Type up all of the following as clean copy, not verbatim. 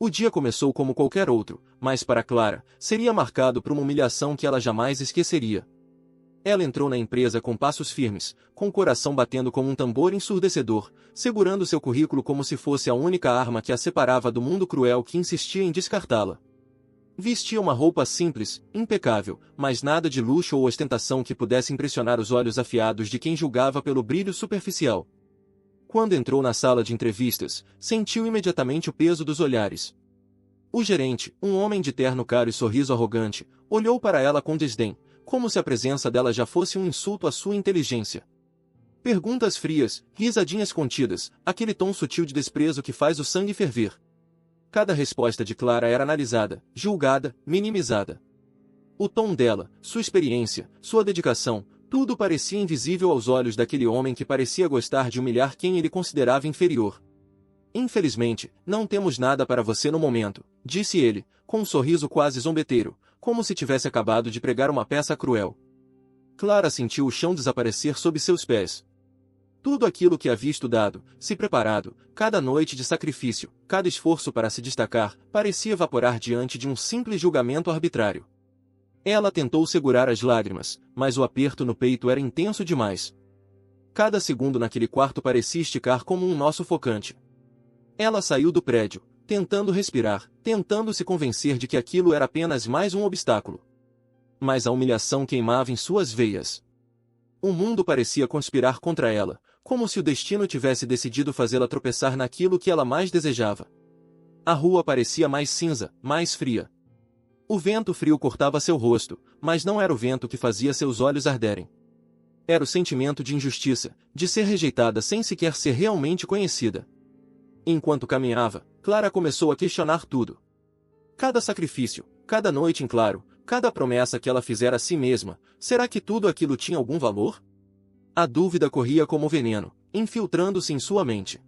O dia começou como qualquer outro, mas para Clara, seria marcado por uma humilhação que ela jamais esqueceria. Ela entrou na empresa com passos firmes, com o coração batendo como um tambor ensurdecedor, segurando seu currículo como se fosse a única arma que a separava do mundo cruel que insistia em descartá-la. Vestia uma roupa simples, impecável, mas nada de luxo ou ostentação que pudesse impressionar os olhos afiados de quem julgava pelo brilho superficial. Quando entrou na sala de entrevistas, sentiu imediatamente o peso dos olhares. O gerente, um homem de terno caro e sorriso arrogante, olhou para ela com desdém, como se a presença dela já fosse um insulto à sua inteligência. Perguntas frias, risadinhas contidas, aquele tom sutil de desprezo que faz o sangue ferver. Cada resposta de Clara era analisada, julgada, minimizada. O tom dela, sua experiência, sua dedicação, tudo parecia invisível aos olhos daquele homem que parecia gostar de humilhar quem ele considerava inferior. Infelizmente, não temos nada para você no momento, disse ele, com um sorriso quase zombeteiro, como se tivesse acabado de pregar uma peça cruel. Clara sentiu o chão desaparecer sob seus pés. Tudo aquilo que havia estudado, se preparado, cada noite de sacrifício, cada esforço para se destacar, parecia evaporar diante de um simples julgamento arbitrário. Ela tentou segurar as lágrimas, mas o aperto no peito era intenso demais. Cada segundo naquele quarto parecia esticar como um nó sufocante. Ela saiu do prédio, tentando respirar, tentando se convencer de que aquilo era apenas mais um obstáculo. Mas a humilhação queimava em suas veias. O mundo parecia conspirar contra ela, como se o destino tivesse decidido fazê-la tropeçar naquilo que ela mais desejava. A rua parecia mais cinza, mais fria. O vento frio cortava seu rosto, mas não era o vento que fazia seus olhos arderem. Era o sentimento de injustiça, de ser rejeitada sem sequer ser realmente conhecida. Enquanto caminhava, Clara começou a questionar tudo. Cada sacrifício, cada noite em claro, cada promessa que ela fizera a si mesma, será que tudo aquilo tinha algum valor? A dúvida corria como veneno, infiltrando-se em sua mente.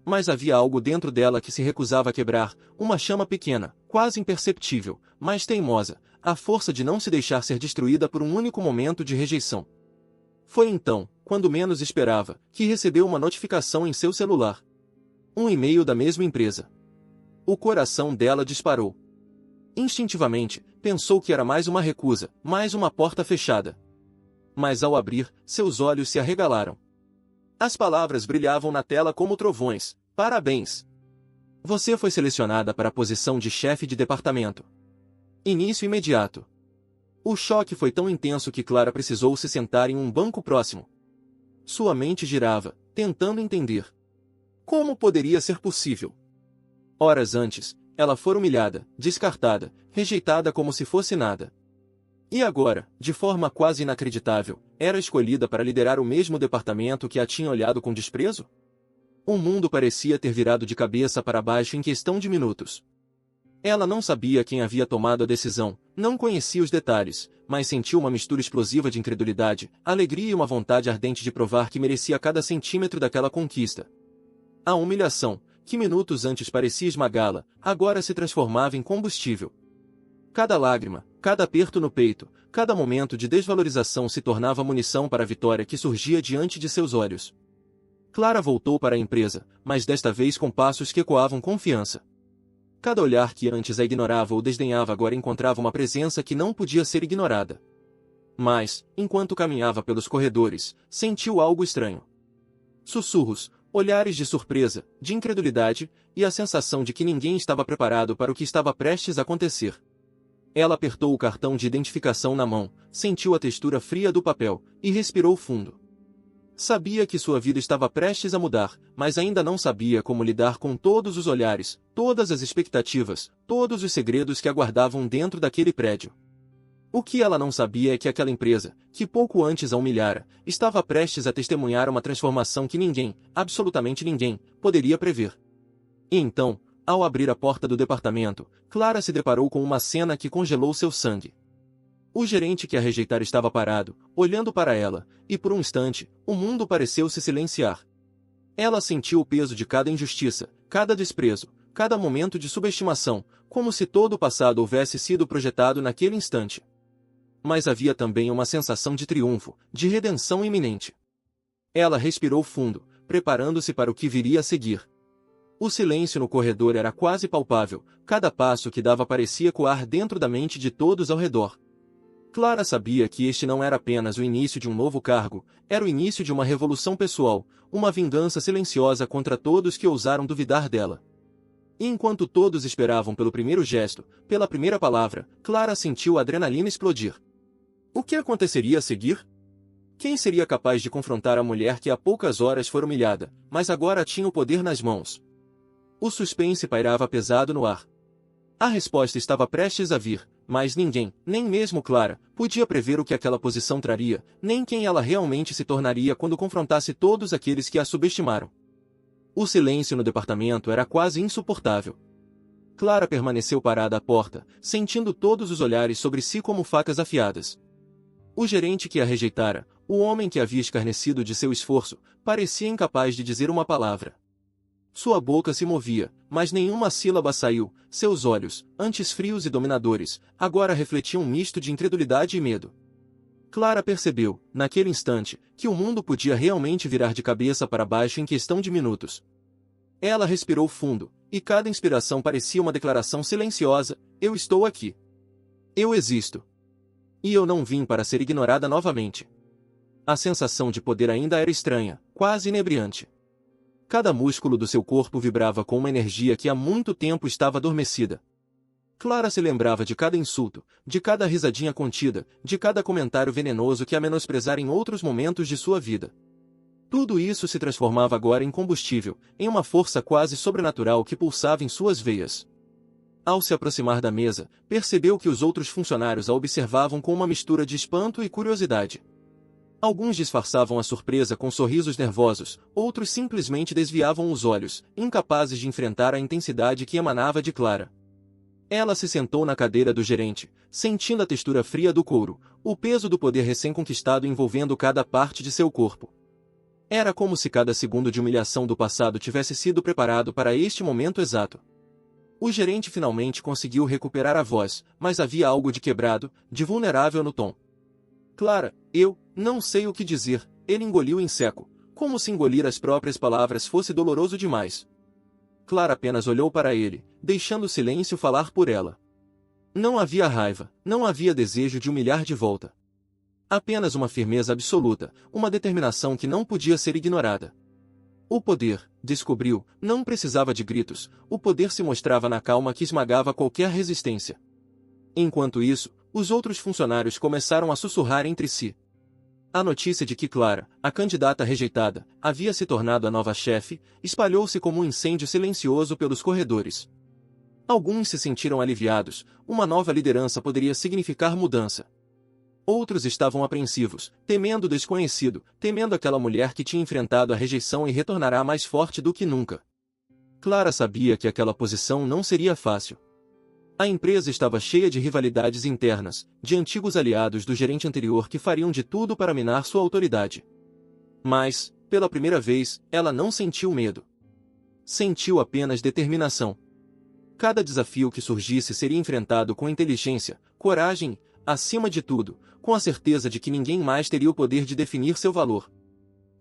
Mas havia algo dentro dela que se recusava a quebrar, uma chama pequena, quase imperceptível, mas teimosa, a força de não se deixar ser destruída por um único momento de rejeição. Foi então, quando menos esperava, que recebeu uma notificação em seu celular. Um e-mail da mesma empresa. O coração dela disparou. Instintivamente, pensou que era mais uma recusa, mais uma porta fechada. Mas ao abrir, seus olhos se arregalaram. As palavras brilhavam na tela como trovões. Parabéns! Você foi selecionada para a posição de chefe de departamento. Início imediato. O choque foi tão intenso que Clara precisou se sentar em um banco próximo. Sua mente girava, tentando entender. Como poderia ser possível? Horas antes, ela fora humilhada, descartada, rejeitada como se fosse nada. E agora, de forma quase inacreditável, era escolhida para liderar o mesmo departamento que a tinha olhado com desprezo? O mundo parecia ter virado de cabeça para baixo em questão de minutos. Ela não sabia quem havia tomado a decisão, não conhecia os detalhes, mas sentiu uma mistura explosiva de incredulidade, alegria e uma vontade ardente de provar que merecia cada centímetro daquela conquista. A humilhação, que minutos antes parecia esmagá-la, agora se transformava em combustível. Cada lágrima, cada aperto no peito, cada momento de desvalorização se tornava munição para a vitória que surgia diante de seus olhos. Clara voltou para a empresa, mas desta vez com passos que ecoavam confiança. Cada olhar que antes a ignorava ou desdenhava agora encontrava uma presença que não podia ser ignorada. Mas, enquanto caminhava pelos corredores, sentiu algo estranho. Sussurros, olhares de surpresa, de incredulidade, e a sensação de que ninguém estava preparado para o que estava prestes a acontecer. Ela apertou o cartão de identificação na mão, sentiu a textura fria do papel, e respirou fundo. Sabia que sua vida estava prestes a mudar, mas ainda não sabia como lidar com todos os olhares, todas as expectativas, todos os segredos que aguardavam dentro daquele prédio. O que ela não sabia é que aquela empresa, que pouco antes a humilhara, estava prestes a testemunhar uma transformação que ninguém, absolutamente ninguém, poderia prever. E então, ao abrir a porta do departamento, Clara se deparou com uma cena que congelou seu sangue. O gerente que a rejeitara estava parado, olhando para ela, e por um instante, o mundo pareceu se silenciar. Ela sentiu o peso de cada injustiça, cada desprezo, cada momento de subestimação, como se todo o passado houvesse sido projetado naquele instante. Mas havia também uma sensação de triunfo, de redenção iminente. Ela respirou fundo, preparando-se para o que viria a seguir. O silêncio no corredor era quase palpável, cada passo que dava parecia ecoar dentro da mente de todos ao redor. Clara sabia que este não era apenas o início de um novo cargo, era o início de uma revolução pessoal, uma vingança silenciosa contra todos que ousaram duvidar dela. E enquanto todos esperavam pelo primeiro gesto, pela primeira palavra, Clara sentiu a adrenalina explodir. O que aconteceria a seguir? Quem seria capaz de confrontar a mulher que há poucas horas fora humilhada, mas agora tinha o poder nas mãos? O suspense pairava pesado no ar. A resposta estava prestes a vir, mas ninguém, nem mesmo Clara, podia prever o que aquela posição traria, nem quem ela realmente se tornaria quando confrontasse todos aqueles que a subestimaram. O silêncio no departamento era quase insuportável. Clara permaneceu parada à porta, sentindo todos os olhares sobre si como facas afiadas. O gerente que a rejeitara, o homem que havia escarnecido de seu esforço, parecia incapaz de dizer uma palavra. Sua boca se movia, mas nenhuma sílaba saiu, seus olhos, antes frios e dominadores, agora refletiam um misto de incredulidade e medo. Clara percebeu, naquele instante, que o mundo podia realmente virar de cabeça para baixo em questão de minutos. Ela respirou fundo, e cada inspiração parecia uma declaração silenciosa: eu estou aqui. Eu existo. E eu não vim para ser ignorada novamente. A sensação de poder ainda era estranha, quase inebriante. Cada músculo do seu corpo vibrava com uma energia que há muito tempo estava adormecida. Clara se lembrava de cada insulto, de cada risadinha contida, de cada comentário venenoso que a menosprezara em outros momentos de sua vida. Tudo isso se transformava agora em combustível, em uma força quase sobrenatural que pulsava em suas veias. Ao se aproximar da mesa, percebeu que os outros funcionários a observavam com uma mistura de espanto e curiosidade. Alguns disfarçavam a surpresa com sorrisos nervosos, outros simplesmente desviavam os olhos, incapazes de enfrentar a intensidade que emanava de Clara. Ela se sentou na cadeira do gerente, sentindo a textura fria do couro, o peso do poder recém-conquistado envolvendo cada parte de seu corpo. Era como se cada segundo de humilhação do passado tivesse sido preparado para este momento exato. O gerente finalmente conseguiu recuperar a voz, mas havia algo de quebrado, de vulnerável no tom. Clara, eu não sei o que dizer, ele engoliu em seco, como se engolir as próprias palavras fosse doloroso demais. Clara apenas olhou para ele, deixando o silêncio falar por ela. Não havia raiva, não havia desejo de humilhar de volta. Apenas uma firmeza absoluta, uma determinação que não podia ser ignorada. O poder, descobriu, não precisava de gritos, o poder se mostrava na calma que esmagava qualquer resistência. Enquanto isso, os outros funcionários começaram a sussurrar entre si. A notícia de que Clara, a candidata rejeitada, havia se tornado a nova chefe, espalhou-se como um incêndio silencioso pelos corredores. Alguns se sentiram aliviados, uma nova liderança poderia significar mudança. Outros estavam apreensivos, temendo o desconhecido, temendo aquela mulher que tinha enfrentado a rejeição e retornará mais forte do que nunca. Clara sabia que aquela posição não seria fácil. A empresa estava cheia de rivalidades internas, de antigos aliados do gerente anterior que fariam de tudo para minar sua autoridade. Mas, pela primeira vez, ela não sentiu medo. Sentiu apenas determinação. Cada desafio que surgisse seria enfrentado com inteligência, coragem, acima de tudo, com a certeza de que ninguém mais teria o poder de definir seu valor.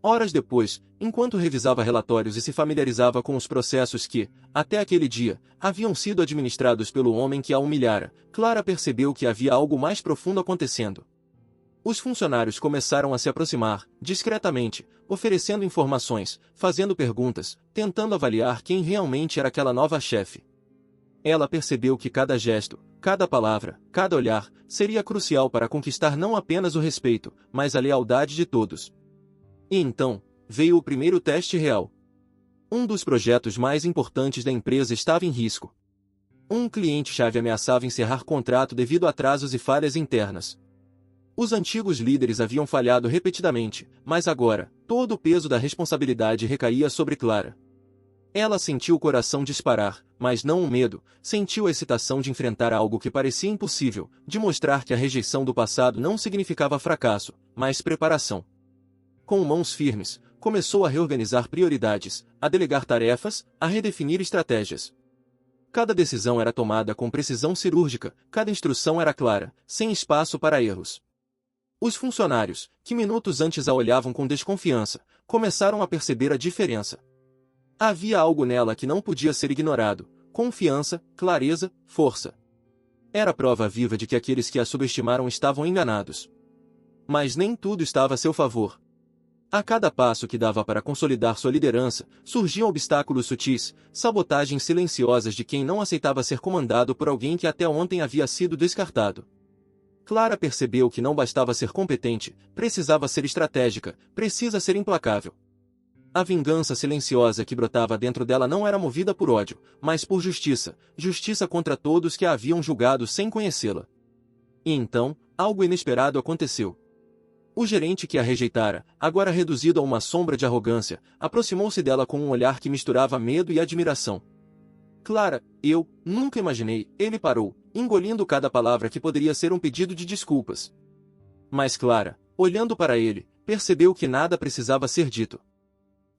Horas depois, enquanto revisava relatórios e se familiarizava com os processos que, até aquele dia, haviam sido administrados pelo homem que a humilhara, Clara percebeu que havia algo mais profundo acontecendo. Os funcionários começaram a se aproximar, discretamente, oferecendo informações, fazendo perguntas, tentando avaliar quem realmente era aquela nova chefe. Ela percebeu que cada gesto, cada palavra, cada olhar, seria crucial para conquistar não apenas o respeito, mas a lealdade de todos. E então, veio o primeiro teste real. Um dos projetos mais importantes da empresa estava em risco. Um cliente-chave ameaçava encerrar contrato devido a atrasos e falhas internas. Os antigos líderes haviam falhado repetidamente, mas agora, todo o peso da responsabilidade recaía sobre Clara. Ela sentiu o coração disparar, mas não o medo, sentiu a excitação de enfrentar algo que parecia impossível, de mostrar que a rejeição do passado não significava fracasso, mas preparação. Com mãos firmes, começou a reorganizar prioridades, a delegar tarefas, a redefinir estratégias. Cada decisão era tomada com precisão cirúrgica, cada instrução era clara, sem espaço para erros. Os funcionários, que minutos antes a olhavam com desconfiança, começaram a perceber a diferença. Havia algo nela que não podia ser ignorado: confiança, clareza, força. Era prova viva de que aqueles que a subestimaram estavam enganados. Mas nem tudo estava a seu favor. A cada passo que dava para consolidar sua liderança, surgiam obstáculos sutis, sabotagens silenciosas de quem não aceitava ser comandado por alguém que até ontem havia sido descartado. Clara percebeu que não bastava ser competente, precisava ser estratégica, precisa ser implacável. A vingança silenciosa que brotava dentro dela não era movida por ódio, mas por justiça, justiça contra todos que a haviam julgado sem conhecê-la. E então, algo inesperado aconteceu. O gerente que a rejeitara, agora reduzido a uma sombra de arrogância, aproximou-se dela com um olhar que misturava medo e admiração. Clara, eu nunca imaginei, ele parou, engolindo cada palavra que poderia ser um pedido de desculpas. Mas Clara, olhando para ele, percebeu que nada precisava ser dito.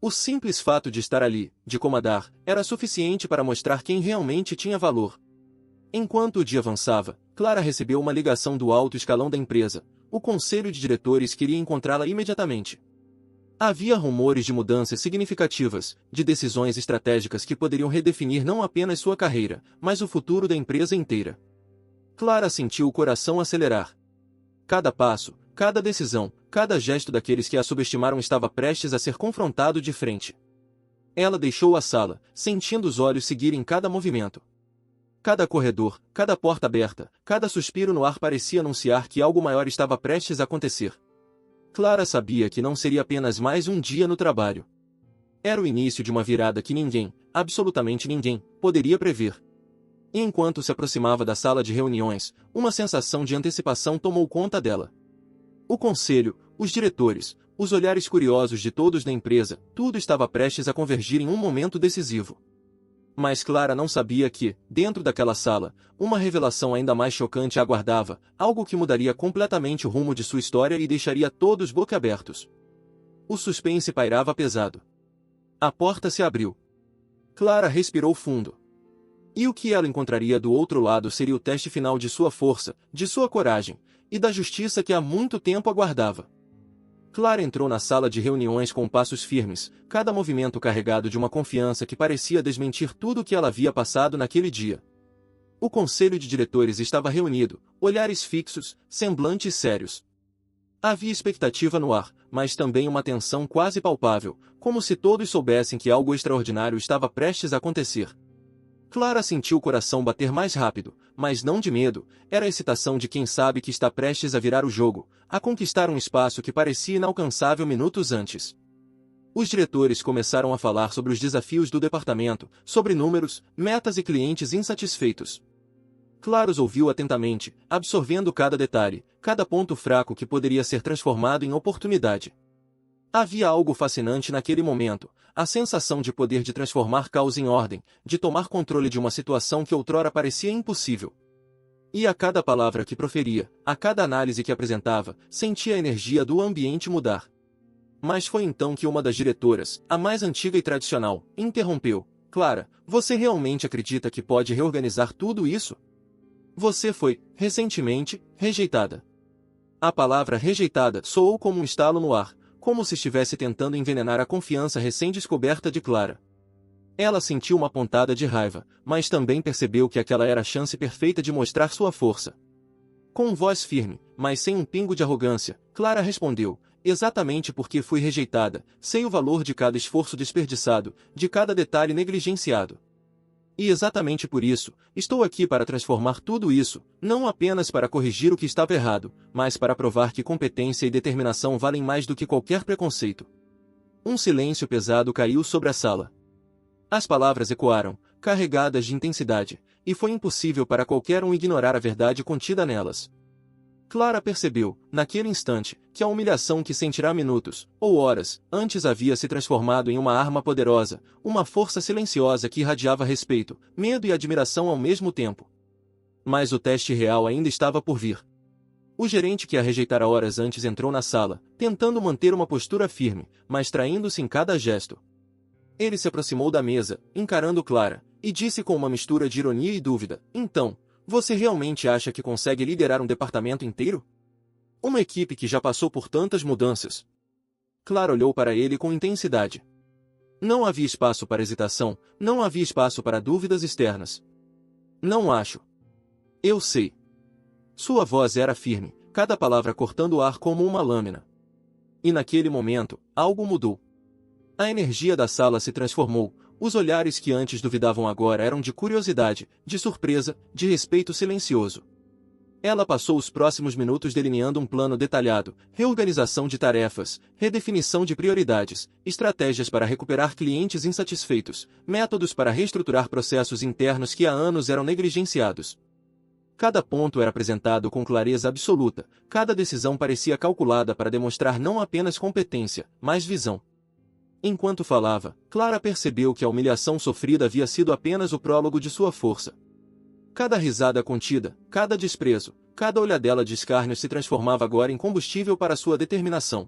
O simples fato de estar ali, de comandar, era suficiente para mostrar quem realmente tinha valor. Enquanto o dia avançava, Clara recebeu uma ligação do alto escalão da empresa. O conselho de diretores queria encontrá-la imediatamente. Havia rumores de mudanças significativas, de decisões estratégicas que poderiam redefinir não apenas sua carreira, mas o futuro da empresa inteira. Clara sentiu o coração acelerar. Cada passo, cada decisão, cada gesto daqueles que a subestimaram estava prestes a ser confrontado de frente. Ela deixou a sala, sentindo os olhos seguirem cada movimento. Cada corredor, cada porta aberta, cada suspiro no ar parecia anunciar que algo maior estava prestes a acontecer. Clara sabia que não seria apenas mais um dia no trabalho. Era o início de uma virada que ninguém, absolutamente ninguém, poderia prever. E enquanto se aproximava da sala de reuniões, uma sensação de antecipação tomou conta dela. O conselho, os diretores, os olhares curiosos de todos da empresa, tudo estava prestes a convergir em um momento decisivo. Mas Clara não sabia que, dentro daquela sala, uma revelação ainda mais chocante a aguardava, algo que mudaria completamente o rumo de sua história e deixaria todos boquiabertos. O suspense pairava pesado. A porta se abriu. Clara respirou fundo. E o que ela encontraria do outro lado seria o teste final de sua força, de sua coragem, e da justiça que há muito tempo aguardava. Clara entrou na sala de reuniões com passos firmes, cada movimento carregado de uma confiança que parecia desmentir tudo o que ela havia passado naquele dia. O conselho de diretores estava reunido, olhares fixos, semblantes sérios. Havia expectativa no ar, mas também uma tensão quase palpável, como se todos soubessem que algo extraordinário estava prestes a acontecer. Clara sentiu o coração bater mais rápido, mas não de medo, era a excitação de quem sabe que está prestes a virar o jogo, a conquistar um espaço que parecia inalcançável minutos antes. Os diretores começaram a falar sobre os desafios do departamento, sobre números, metas e clientes insatisfeitos. Clara os ouviu atentamente, absorvendo cada detalhe, cada ponto fraco que poderia ser transformado em oportunidade. Havia algo fascinante naquele momento, a sensação de poder de transformar caos em ordem, de tomar controle de uma situação que outrora parecia impossível. E a cada palavra que proferia, a cada análise que apresentava, sentia a energia do ambiente mudar. Mas foi então que uma das diretoras, a mais antiga e tradicional, interrompeu. Clara, você realmente acredita que pode reorganizar tudo isso? Você foi, recentemente, rejeitada. A palavra rejeitada soou como um estalo no ar, como se estivesse tentando envenenar a confiança recém-descoberta de Clara. Ela sentiu uma pontada de raiva, mas também percebeu que aquela era a chance perfeita de mostrar sua força. Com voz firme, mas sem um pingo de arrogância, Clara respondeu, exatamente porque fui rejeitada, sei o valor de cada esforço desperdiçado, de cada detalhe negligenciado. E exatamente por isso, estou aqui para transformar tudo isso, não apenas para corrigir o que estava errado, mas para provar que competência e determinação valem mais do que qualquer preconceito. Um silêncio pesado caiu sobre a sala. As palavras ecoaram, carregadas de intensidade, e foi impossível para qualquer um ignorar a verdade contida nelas. Clara percebeu, naquele instante, que a humilhação que sentirá minutos, ou horas, antes havia se transformado em uma arma poderosa, uma força silenciosa que irradiava respeito, medo e admiração ao mesmo tempo. Mas o teste real ainda estava por vir. O gerente que a rejeitara horas antes entrou na sala, tentando manter uma postura firme, mas traindo-se em cada gesto. Ele se aproximou da mesa, encarando Clara, e disse com uma mistura de ironia e dúvida, então, você realmente acha que consegue liderar um departamento inteiro? Uma equipe que já passou por tantas mudanças? Clara olhou para ele com intensidade. Não havia espaço para hesitação, não havia espaço para dúvidas externas. Não acho. Eu sei. Sua voz era firme, cada palavra cortando o ar como uma lâmina. E naquele momento, algo mudou. A energia da sala se transformou, os olhares que antes duvidavam agora eram de curiosidade, de surpresa, de respeito silencioso. Ela passou os próximos minutos delineando um plano detalhado, reorganização de tarefas, redefinição de prioridades, estratégias para recuperar clientes insatisfeitos, métodos para reestruturar processos internos que há anos eram negligenciados. Cada ponto era apresentado com clareza absoluta, cada decisão parecia calculada para demonstrar não apenas competência, mas visão. Enquanto falava, Clara percebeu que a humilhação sofrida havia sido apenas o prólogo de sua força. Cada risada contida, cada desprezo, cada olhadela de escárnio se transformava agora em combustível para sua determinação.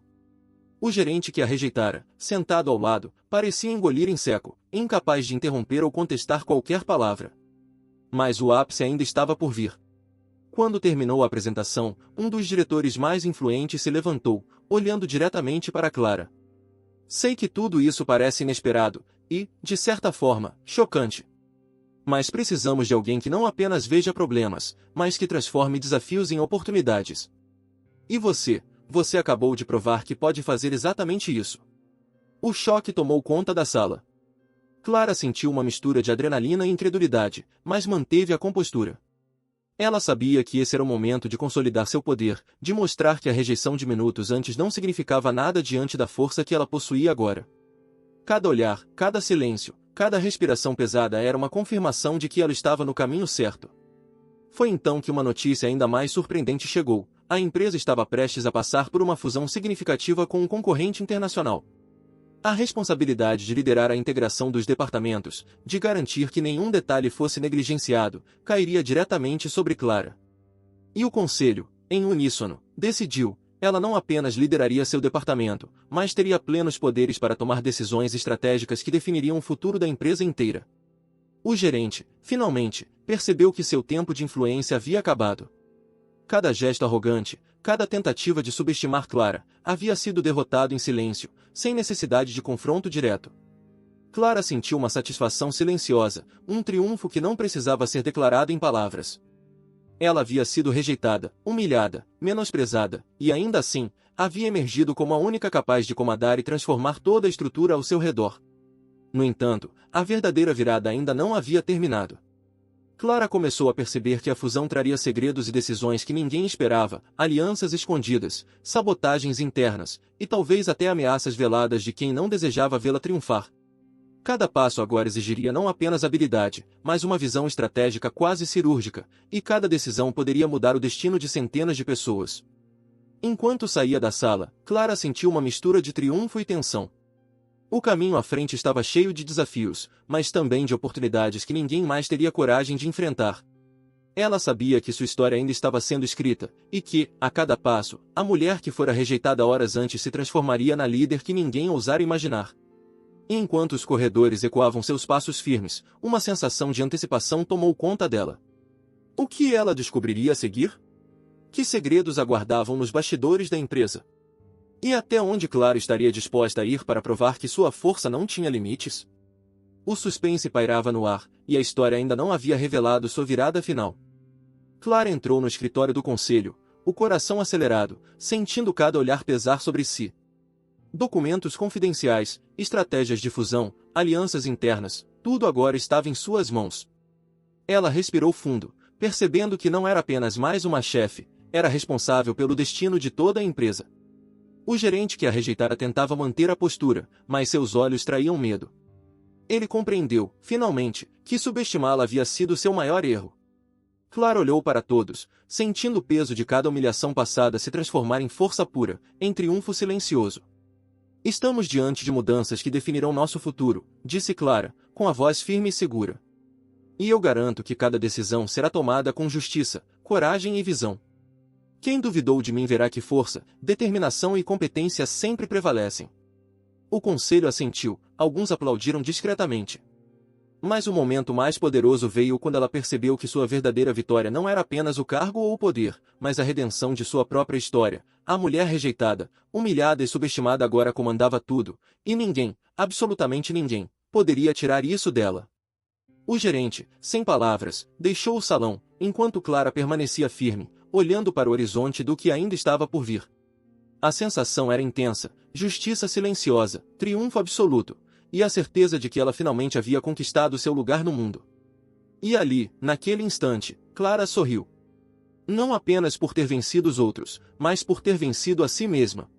O gerente que a rejeitara, sentado ao lado, parecia engolir em seco, incapaz de interromper ou contestar qualquer palavra. Mas o ápice ainda estava por vir. Quando terminou a apresentação, um dos diretores mais influentes se levantou, olhando diretamente para Clara. Sei que tudo isso parece inesperado e, de certa forma, chocante. Mas precisamos de alguém que não apenas veja problemas, mas que transforme desafios em oportunidades. E você acabou de provar que pode fazer exatamente isso. O choque tomou conta da sala. Clara sentiu uma mistura de adrenalina e incredulidade, mas manteve a compostura. Ela sabia que esse era o momento de consolidar seu poder, de mostrar que a rejeição de minutos antes não significava nada diante da força que ela possuía agora. Cada olhar, cada silêncio, cada respiração pesada era uma confirmação de que ela estava no caminho certo. Foi então que uma notícia ainda mais surpreendente chegou. A empresa estava prestes a passar por uma fusão significativa com um concorrente internacional. A responsabilidade de liderar a integração dos departamentos, de garantir que nenhum detalhe fosse negligenciado, cairia diretamente sobre Clara. E o conselho, em uníssono, decidiu: ela não apenas lideraria seu departamento, mas teria plenos poderes para tomar decisões estratégicas que definiriam o futuro da empresa inteira. O gerente, finalmente, percebeu que seu tempo de influência havia acabado. Cada gesto arrogante, cada tentativa de subestimar Clara, havia sido derrotado em silêncio, sem necessidade de confronto direto. Clara sentiu uma satisfação silenciosa, um triunfo que não precisava ser declarado em palavras. Ela havia sido rejeitada, humilhada, menosprezada, e ainda assim, havia emergido como a única capaz de comandar e transformar toda a estrutura ao seu redor. No entanto, a verdadeira virada ainda não havia terminado. Clara começou a perceber que a fusão traria segredos e decisões que ninguém esperava, alianças escondidas, sabotagens internas, e talvez até ameaças veladas de quem não desejava vê-la triunfar. Cada passo agora exigiria não apenas habilidade, mas uma visão estratégica quase cirúrgica, e cada decisão poderia mudar o destino de centenas de pessoas. Enquanto saía da sala, Clara sentiu uma mistura de triunfo e tensão. O caminho à frente estava cheio de desafios, mas também de oportunidades que ninguém mais teria coragem de enfrentar. Ela sabia que sua história ainda estava sendo escrita, e que, a cada passo, a mulher que fora rejeitada horas antes se transformaria na líder que ninguém ousara imaginar. E enquanto os corredores ecoavam seus passos firmes, uma sensação de antecipação tomou conta dela. O que ela descobriria a seguir? Que segredos aguardavam nos bastidores da empresa? E até onde Clara estaria disposta a ir para provar que sua força não tinha limites? O suspense pairava no ar, e a história ainda não havia revelado sua virada final. Clara entrou no escritório do conselho, o coração acelerado, sentindo cada olhar pesar sobre si. Documentos confidenciais, estratégias de fusão, alianças internas, tudo agora estava em suas mãos. Ela respirou fundo, percebendo que não era apenas mais uma chefe, era responsável pelo destino de toda a empresa. O gerente que a rejeitara tentava manter a postura, mas seus olhos traíam medo. Ele compreendeu, finalmente, que subestimá-la havia sido seu maior erro. Clara olhou para todos, sentindo o peso de cada humilhação passada se transformar em força pura, em triunfo silencioso. Estamos diante de mudanças que definirão nosso futuro, disse Clara, com a voz firme e segura. E eu garanto que cada decisão será tomada com justiça, coragem e visão. Quem duvidou de mim verá que força, determinação e competência sempre prevalecem. O conselho assentiu, alguns aplaudiram discretamente. Mas o momento mais poderoso veio quando ela percebeu que sua verdadeira vitória não era apenas o cargo ou o poder, mas a redenção de sua própria história. A mulher rejeitada, humilhada e subestimada agora comandava tudo, e ninguém, absolutamente ninguém, poderia tirar isso dela. O gerente, sem palavras, deixou o salão, enquanto Clara permanecia firme, olhando para o horizonte do que ainda estava por vir. A sensação era intensa, justiça silenciosa, triunfo absoluto, e a certeza de que ela finalmente havia conquistado seu lugar no mundo. E ali, naquele instante, Clara sorriu. Não apenas por ter vencido os outros, mas por ter vencido a si mesma.